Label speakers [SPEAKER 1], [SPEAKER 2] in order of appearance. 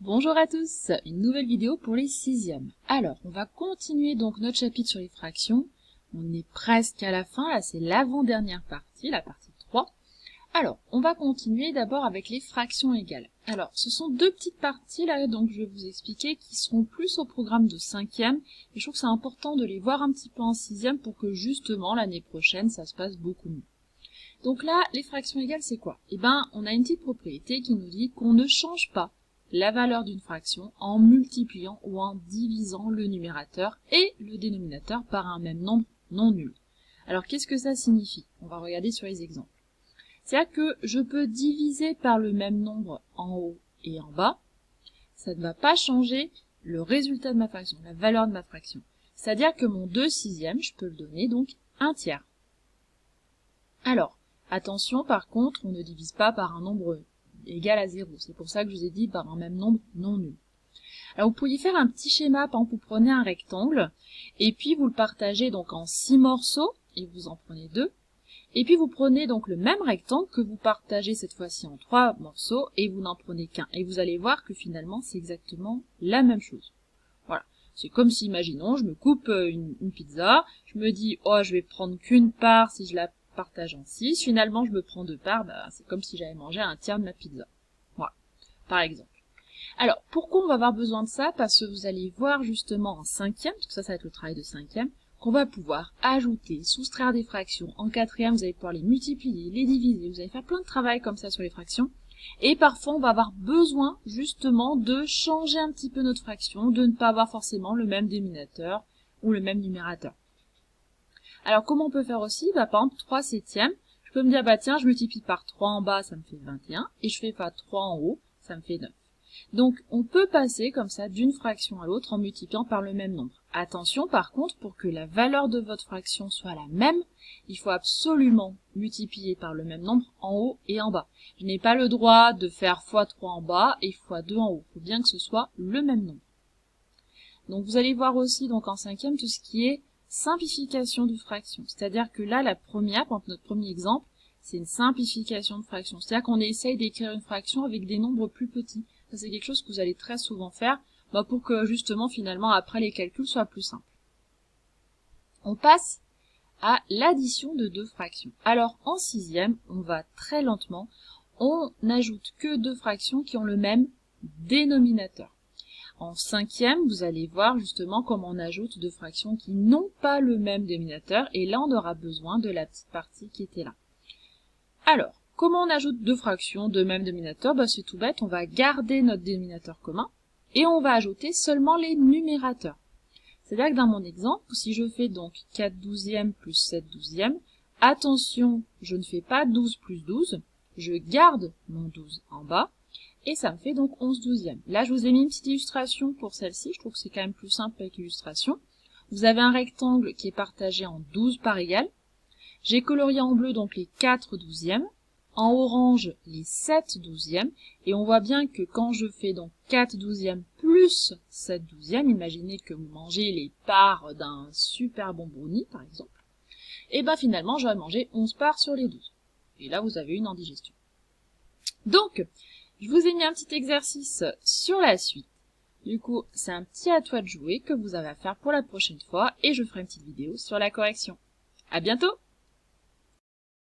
[SPEAKER 1] Bonjour à tous, une nouvelle vidéo pour les sixièmes. Alors, on va continuer donc notre chapitre sur les fractions. On est presque à la fin, là c'est l'avant-dernière partie, la partie 3. Alors, on va continuer d'abord avec les fractions égales. Alors, ce sont deux petites parties là, donc je vais vous expliquer, qui seront plus au programme de cinquième. Et je trouve que c'est important de les voir un petit peu en sixième pour que justement l'année prochaine, ça se passe beaucoup mieux. Donc là, les fractions égales, c'est quoi? Eh ben, on a une petite propriété qui nous dit qu'on ne change pas la valeur d'une fraction en multipliant ou en divisant le numérateur et le dénominateur par un même nombre non nul. Alors, qu'est-ce que ça signifie? On va regarder sur les exemples. C'est-à-dire que je peux diviser par le même nombre en haut et en bas. Ça ne va pas changer le résultat de ma fraction, la valeur de ma fraction. C'est-à-dire que mon 2 sixièmes, je peux le donner donc 1 tiers. Alors, attention, par contre, on ne divise pas par un nombre égal à 0. C'est pour ça que je vous ai dit par un même nombre non nul. Alors, vous pourriez faire un petit schéma. Par exemple, vous prenez un rectangle, et puis vous le partagez donc en 6 morceaux, et vous en prenez 2. Et puis vous prenez donc le même rectangle que vous partagez cette fois-ci en 3 morceaux, et vous n'en prenez qu'un. Et vous allez voir que finalement, c'est exactement la même chose. Voilà. C'est comme si, imaginons, je me coupe une pizza, je me dis, oh, je vais prendre qu'une part si je la partage en 6, finalement je me prends 2 parts, c'est comme si j'avais mangé un tiers de ma pizza. Voilà, par exemple. Alors, pourquoi on va avoir besoin de ça? Parce que vous allez voir justement en cinquième, parce que ça va être le travail de cinquième, qu'on va pouvoir ajouter, soustraire des fractions. En quatrième, vous allez pouvoir les multiplier, les diviser, vous allez faire plein de travail comme ça sur les fractions. Et parfois, on va avoir besoin justement de changer un petit peu notre fraction, de ne pas avoir forcément le même dénominateur ou le même numérateur. Alors, comment on peut faire aussi? Par exemple, 3 septièmes. Je peux me dire, tiens, je multiplie par 3 en bas, ça me fait 21. Et je fais par 3 en haut, ça me fait 9. Donc, on peut passer comme ça d'une fraction à l'autre en multipliant par le même nombre. Attention, par contre, pour que la valeur de votre fraction soit la même, il faut absolument multiplier par le même nombre en haut et en bas. Je n'ai pas le droit de faire x 3 en bas et x 2 en haut. Il faut bien que ce soit le même nombre. Donc, vous allez voir aussi donc en cinquième tout ce qui est simplification de fraction. C'est-à-dire que là, la première, pour notre premier exemple, c'est une simplification de fraction. C'est-à-dire qu'on essaye d'écrire une fraction avec des nombres plus petits. Ça, c'est quelque chose que vous allez très souvent faire pour que justement, finalement, après les calculs soient plus simples. On passe à l'addition de deux fractions. Alors, en sixième, on va très lentement. On n'ajoute que deux fractions qui ont le même dénominateur. En cinquième, vous allez voir justement comment on ajoute deux fractions qui n'ont pas le même dénominateur. Et là, on aura besoin de la petite partie qui était là. Alors, comment on ajoute deux fractions de même dénominateur? C'est tout bête, on va garder notre dénominateur commun et on va ajouter seulement les numérateurs. C'est-à-dire que dans mon exemple, si je fais donc 4 douzièmes plus 7 douzièmes, attention, je ne fais pas 12 plus 12, je garde mon 12 en bas et ça me fait donc 11 douzièmes. Là, je vous ai mis une petite illustration pour celle-ci, je trouve que c'est quand même plus simple avec l'illustration. Vous avez un rectangle qui est partagé en 12 parts égales. J'ai colorié en bleu donc les 4 douzièmes, en orange les 7 douzièmes, et on voit bien que quand je fais donc 4 douzièmes plus 7 douzièmes, imaginez que vous mangez les parts d'un super bon brownie par exemple, et finalement j'aurais mangé 11 parts sur les 12. Et là vous avez une indigestion. Donc, je vous ai mis un petit exercice sur la suite. Du coup, c'est un petit à toi de jouer que vous avez à faire pour la prochaine fois, et je ferai une petite vidéo sur la correction. À bientôt!